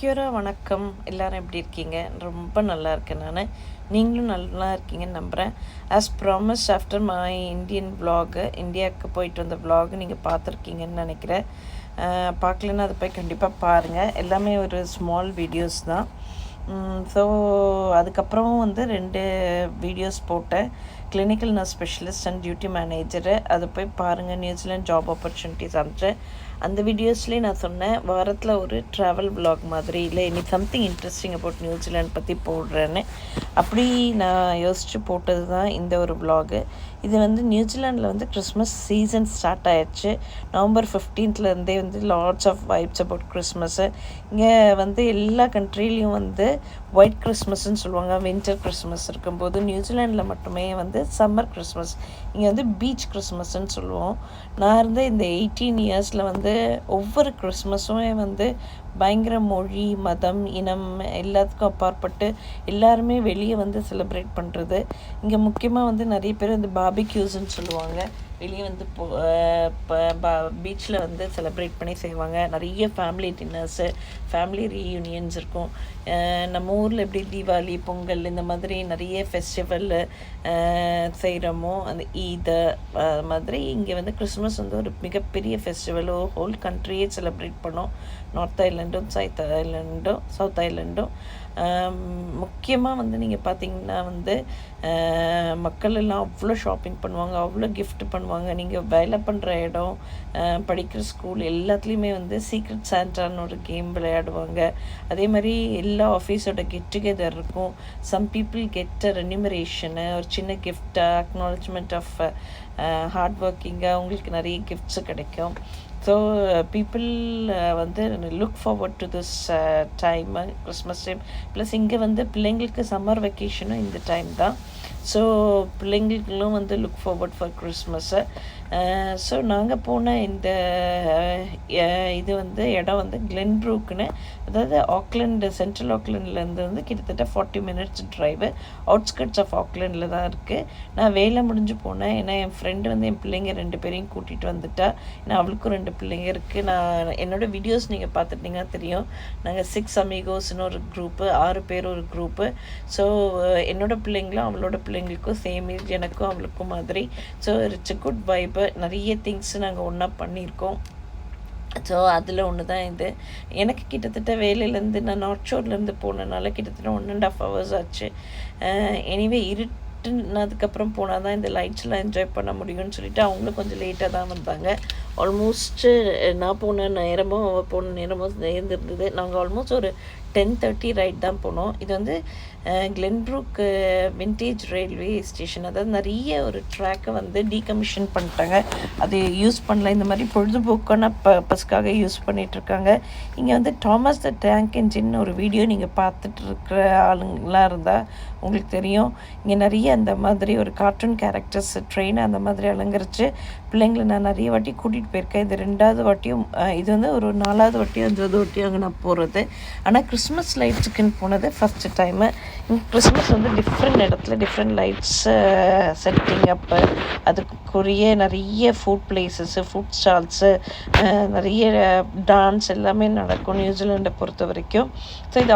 Cura வணக்கம். எல்லாரும் எப்படி இருக்கீங்க? ரொம்ப நல்லா இருக்கேன் நான். நீங்களும் நல்லா இருக்கீங்கன்னு நம்புகிறேன். As promise after my Indian vlog, இந்தியாவுக்கு போயிட்டு வந்த vlog நீங்கள் பார்த்துருக்கீங்கன்னு நினைக்கிறேன். பார்க்கலன்னா அதை போய் கண்டிப்பாக பாருங்கள். எல்லாமே ஒரு ஸ்மால் வீடியோஸ் தான். ஸோ அதுக்கப்புறம் வந்து 2 வீடியோஸ் போட்டேன். Clinical nurse specialist and duty manager. அதை போய் பாருங்கள். நியூசிலாண்ட் ஜாப் ஆப்பர்ச்சுனிட்டிஸ் அனுப்பிச்சேன். அந்த வீடியோஸ்லேயே நான் சொன்னேன், வாரத்தில் ஒரு ட்ராவல் vlog மாதிரி இல்லை இனி சம்திங் இன்ட்ரெஸ்டிங் அபவுட் நியூசிலாண்ட் பற்றி போடுறேன்னு. அப்படி நான் யோசித்து போட்டது தான் இந்த ஒரு vlog. இது வந்து நியூசிலாண்டில் வந்து கிறிஸ்மஸ் சீசன் ஸ்டார்ட் ஆயிடுச்சு. நவம்பர் 15லேருந்தே வந்து lots of vibes about Christmas. இங்கே வந்து எல்லா கண்ட்ரிலையும் வந்து ஒயிட் கிறிஸ்மஸ்ன்னு சொல்லுவாங்க. வின்டர் கிறிஸ்மஸ் இருக்கும்போது நியூசிலாண்டில் மட்டுமே வந்து சம்மர் கிறிஸ்மஸ். இங்கே வந்து பீச் கிறிஸ்மஸ்ன்னு சொல்லுவோம். நான் இருந்த இந்த 18 இயர்ஸில் வந்து ஒவ்வொரு கிறிஸ்மஸுமே வந்து பயங்கர மொழி, மதம், இனம் எல்லாத்துக்கும் அப்பாற்பட்டு எல்லாருமே வெளியே வந்து செலிப்ரேட் பண்ணுறது. இங்கே முக்கியமாக வந்து நிறைய பேர் வந்து பார்பிக்யூஸ்ன்னு சொல்லுவாங்க. வெளியே வந்து பீச்சில் வந்து செலிப்ரேட் பண்ணி செய்வாங்க. நிறைய ஃபேமிலி டின்னர்ஸு, ஃபேமிலி ரீயூனியன்ஸ் இருக்கும். நம்ம ஊரில் எப்படி தீபாவளி, பொங்கல் இந்த மாதிரி நிறைய ஃபெஸ்டிவல் செய்கிறோமோ, அந்த ஈத் மாதிரி இங்கே வந்து கிறிஸ்மஸ் வந்து ஒரு மிகப்பெரிய ஃபெஸ்டிவலோ ஹோல் கண்ட்ரியே செலிப்ரேட் பண்ணோம். நார்த் ஐலண்டும் சவுத் ஐலண்டும். முக்கியமாக வந்து நீங்கள் பார்த்தீங்கன்னா வந்து மக்கள் எல்லாம் அவ்வளோ ஷாப்பிங் பண்ணுவாங்க, அவ்வளோ கிஃப்ட் பண்ணுவாங்க. நீங்கள் வேலை பண்ணுற இடம், படிக்கிற ஸ்கூல் எல்லாத்துலேயுமே வந்து சீக்ரெட் சாண்டான்னு ஒரு கேம் விளையாடுவாங்க. அதே மாதிரி எல்லா ஆஃபீஸோட கெட் டுகெதர் இருக்கும். சம் பீப்புள் கெட் ரெனிமரேஷனு, ஒரு சின்ன கிஃப்டாக அக்னாலஜ்மெண்ட் ஆஃப் ஹார்ட் ஒர்க்கிங்காக உங்களுக்கு நிறைய கிஃப்ட்ஸு கிடைக்கும். ஸோ பீப்புள் வந்து look forward to this time, Christmas time. Plus இங்கே வந்து பிள்ளைங்களுக்கு சம்மர் வெக்கேஷனும் இந்த டைம் தான். ஸோ பிள்ளைங்களுக்கும் வந்து லுக் ஃபார்வர்ட் ஃபார் கிறிஸ்மஸ்ஸை. ஸோ நாங்கள் போன இந்த இது வந்து இடம் வந்து கிளென்புரூக்னு, அதாவது ஆக்லண்ட், சென்ட்ரல் ஆக்லண்ட்லேருந்து வந்து கிட்டத்தட்ட 40 மினிட்ஸ் ட்ரைவு. அவுட்ஸ்கட்ஸ் ஆஃப் ஆக்லண்டில் தான் இருக்குது. நான் வேலை முடிஞ்சு போனேன். ஏன்னா என் ஃப்ரெண்டு வந்து என் பிள்ளைங்க 2 பேரையும் கூட்டிகிட்டு வந்துட்டா. ஏன்னா அவளுக்கும் 2 பிள்ளைங்க இருக்குது. நான் என்னோடய வீடியோஸ் நீங்கள் பார்த்துட்டிங்கன்னா தெரியும். நாங்கள் 6 அமிகோஸ்னு ஒரு குரூப்பு, 6 பேர் ஒரு குரூப்பு. ஸோ என்னோடய பிள்ளைங்களும் அவளோட பிள்ளைங்களுக்கும் சேம் ஏஜ், எனக்கும் அவளுக்கும் மாதிரி. ஸோ இட்ஸ் எ குட் வைப்பு. நிறைய திங்ஸ் நாங்கள் ஒன்றா பண்ணியிருக்கோம். ஸோ அதில் ஒன்று தான் இது. எனக்கு கிட்டத்தட்ட வேலையிலேருந்து நான் நார்த் ஷோர்லேருந்து போனனால கிட்டத்தட்ட 1.5 hours ஆச்சு. எனிவே இருட்டுனதுக்கப்புறம் போனால் தான் இந்த லைட்ஸ்லாம் என்ஜாய் பண்ண முடியும்னு சொல்லிட்டு அவங்களும் கொஞ்சம் லேட்டாக தான் வந்தாங்க. ஆல்மோஸ்ட்டு நான் போன நேரமும் அவள் போன நேரமும் சேர்ந்துருந்தது. நாங்கள் ஆல்மோஸ்ட் ஒரு 10:30 ரைட் தான் போனோம். இது வந்து கிளென்புரூக் விண்டேஜ் ரயில்வே ஸ்டேஷன். அதாவது நிறைய ஒரு ட்ராக்கை வந்து டீகமிஷன் பண்ணிட்டாங்க. அது யூஸ் பண்ணல. இந்த மாதிரி பொழுதுபோக்கான பர்பஸ்க்காக யூஸ் பண்ணிகிட்ருக்காங்க. இங்கே வந்து தாமஸ் த டேங்க் என்ஜின் ஒரு வீடியோ நீங்கள் பார்த்துட்டு இருக்கிற ஆளுங்களாக இருந்தால் உங்களுக்கு தெரியும். இங்கே நிறைய அந்த மாதிரி ஒரு கார்ட்டூன் கேரக்டர்ஸ் ட்ரெயினை அந்த மாதிரி அலங்கரித்து பிள்ளைங்களை நான் நிறைய வாட்டி கூட்டிகிட்டு போயிருக்கேன். இது 2வது வாட்டியும், இது வந்து ஒரு 4வது வாட்டியும் 5வது வாட்டியும் அங்கே நான் போகிறது. ஆனால் கிறிஸ்மஸ் லைட்ஸுக்குன்னு போனது ஃபஸ்ட்டு டைமு. இங்கே கிறிஸ்மஸ் வந்து டிஃப்ரெண்ட் இடத்துல டிஃப்ரெண்ட் லைட்ஸ் செட்டிங் அப்பு, அதுக்குரிய நிறைய ஃபுட் பிளேசஸ்ஸு, ஃபுட் ஸ்டால்ஸு, நிறைய டான்ஸ் எல்லாமே நடக்கும் நியூசிலாண்டை பொறுத்த வரைக்கும். ஸோ இது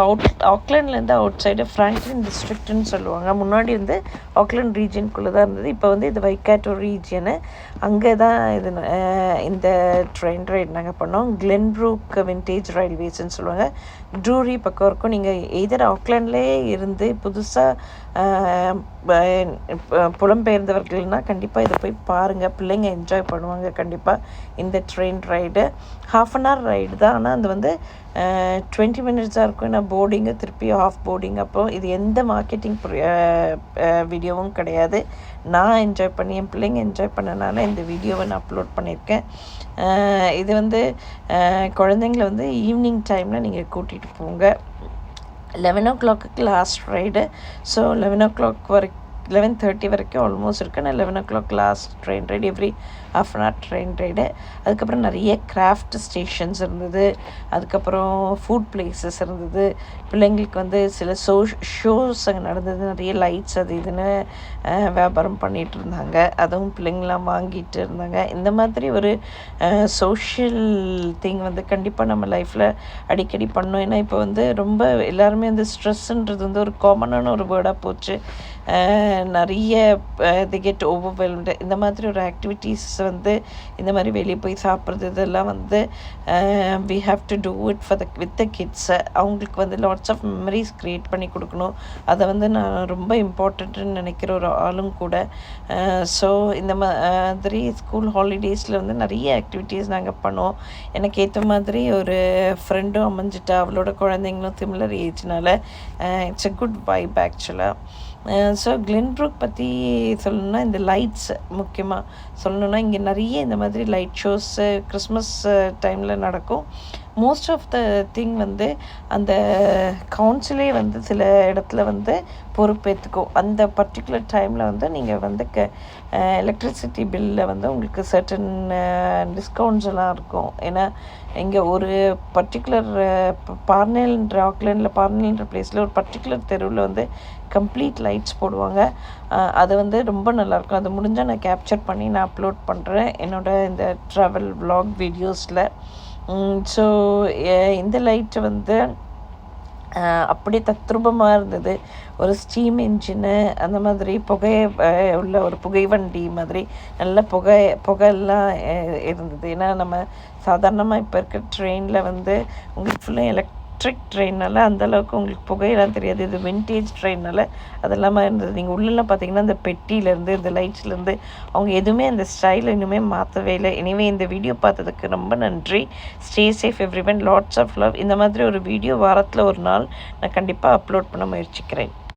ஆக்லாண்ட்லேருந்து அவுட் சைடு ஃப்ராங்க்லின் டிஸ்ட்ரிக்ட்னு சொல்லுவாங்க. முன்னாடி வந்து ஆக்லாண்ட் ரீஜியனுக்குள்ளே தான் இருந்தது. இப்போ வந்து இது வைக்காட்டோ ரீஜியனு. அங்கே தான் இது இந்த ட்ரெயின் ரைட் நாங்கள் பண்ணோம். கிளென்புரூக் விண்டேஜ் ரயில்வேஸ்ன்னு சொல்லுவாங்க. ட்ரூரி பக்கம் இருக்கும். நீங்கள் எதர் ஆக்லாண்ட்லேயே இருந்து புதுசாக புலம்பெயர்ந்தவர்கள்னால் கண்டிப்பாக இதை போய் பாருங்கள். பிள்ளைங்க என்ஜாய் பண்ணுவாங்க கண்டிப்பாக இந்த ட்ரெயின் ரைடு. 1/2 hour ரைடு தான். ஆனால் அது வந்து 20 மினிட்ஸாக இருக்கும். ஏன்னா போர்டிங்கு திருப்பி ஆஃப் போர்டிங். அப்போ இது எந்த மார்க்கெட்டிங் வீடியோவும் கிடையாது. நான் என்ஜாய் பண்ணி என் பிள்ளைங்க என்ஜாய் பண்ணனால இந்த வீடியோவை நான் அப்லோட் பண்ணியிருக்கேன். இது வந்து குழந்தைங்கள வந்து ஈவினிங் டைமில் நீங்கள் கூட்டிகிட்டு போங்க. 11 o'clock last ride. So 11 o'clock வரைக்கும் 11:30 வரைக்கும் ஆல்மோஸ்ட் இருக்குது. ஆனால் 11 o'clock last train ride, every half an hour train ride. அதுக்கப்புறம் நிறைய கிராஃப்ட் ஸ்டேஷன்ஸ் இருந்தது. அதுக்கப்புறம் ஃபுட் பிளேசஸ் இருந்தது. பிள்ளைங்களுக்கு வந்து சில ஷோஸ் அங்கே நடந்தது. நிறைய லைட்ஸ் அது இதுன்னு வியாபாரம் பண்ணிகிட்டு இருந்தாங்க. அதுவும் பிள்ளைங்களாம் வாங்கிட்டு இருந்தாங்க. இந்த மாதிரி ஒரு சோஷியல் திங் வந்து கண்டிப்பாக நம்ம லைஃப்பில் அடிக்கடி பண்ணோம். ஏன்னா இப்போ வந்து ரொம்ப எல்லாருமே வந்து ஸ்ட்ரெஸ்ஸுன்றது வந்து ஒரு காமனான ஒரு வேர்டாக போச்சு. நிறைய தி கெட் ஓவர்வெல்ம்டு. இந்த மாதிரி ஒரு ஆக்டிவிட்டீஸ் வந்து இந்த மாதிரி வெளியே போய் சாப்பிட்றது இதெல்லாம் வந்து we have to do it for with the கிட்ஸை. அவங்களுக்கு வந்து லாட்ஸ் ஆஃப் மெமரிஸ் க்ரியேட் பண்ணி கொடுக்கணும். அதை வந்து நான் ரொம்ப இம்பார்ட்டண்ட்டுன்னு நினைக்கிற ஒரு ஆளும் கூட. ஸோ இந்த மாதிரி ஸ்கூல் ஹாலிடேஸில் வந்து நிறைய ஆக்டிவிட்டீஸ் நாங்கள் பண்ணுவோம். எனக்கு ஏற்ற மாதிரி ஒரு ஃப்ரெண்டும் அமைஞ்சிட்டா, அவளோட குழந்தைங்களும் சிமிலர் ஏஜ்னால இட்ஸ் எ குட் வைப் ஆக்சுவலாக. ஸோ கிளென்புரூக் பற்றி சொல்லணுன்னா, இந்த லைட்ஸ் முக்கியமாக சொல்லணுன்னா, இங்கே நிறைய இந்த மாதிரி லைட் ஷோஸு கிறிஸ்மஸ் டைமில் நடக்கும். மோஸ்ட் ஆஃப் த திங் வந்து அந்த கவுன்சிலே வந்து சில இடத்துல வந்து பொறுப்பேற்றுக்கும். அந்த பர்டிகுலர் டைமில் வந்து நீங்கள் வந்து எலக்ட்ரிசிட்டி பில்லில் வந்து உங்களுக்கு சர்டன் டிஸ்கவுண்ட்ஸ் எல்லாம் இருக்கும். ஏன்னா இங்கே ஒரு பர்டிகுலர் பார்னேல்ன்ற பிளேஸில் ஒரு பர்டிகுலர் தெருவில் வந்து கம்ப்ளீட் லைட்ஸ் போடுவாங்க. அது வந்து ரொம்ப நல்லாயிருக்கும். அது முடிஞ்சால் நான் கேப்சர் பண்ணி நான் அப்லோட் பண்ணுறேன் என்னோடய இந்த ட்ராவல் vlog வீடியோஸில். ஸோ இந்த லைட்டு வந்து அப்படியே தத்ரூபமாக இருந்தது. ஒரு ஸ்டீம் இன்ஜினு அந்த மாதிரி புகை உள்ள ஒரு புகை வண்டி மாதிரி நல்ல புகையெல்லாம் இருந்தது. ஏன்னா நம்ம சாதாரணமாக இப்போ இருக்க ட்ரெயினில் வந்து உங்களுக்கு ஃபுல்லாக எலக்ட்ரிக் ட்ரெயினால் அந்தளவுக்கு உங்களுக்கு புகையெல்லாம் தெரியாது. இது வின்டேஜ் ட்ரெயினால் அதெல்லாமா இருந்தது. நீங்கள் உள்ளெல்லாம் பார்த்தீங்கன்னா இந்த பெட்டியிலேருந்து இந்த லைட்ஸ்லேருந்து அவங்க எதுவுமே அந்த ஸ்டைலை இன்னுமே மாற்றவே இல்லை. எனிவே இந்த வீடியோ பார்த்ததுக்கு ரொம்ப நன்றி. Stay safe everyone, lots of love. இந்த மாதிரி ஒரு வீடியோ வாரத்தில் ஒரு நாள் நான் கண்டிப்பாக அப்லோட் பண்ண முயற்சிக்கிறேன்.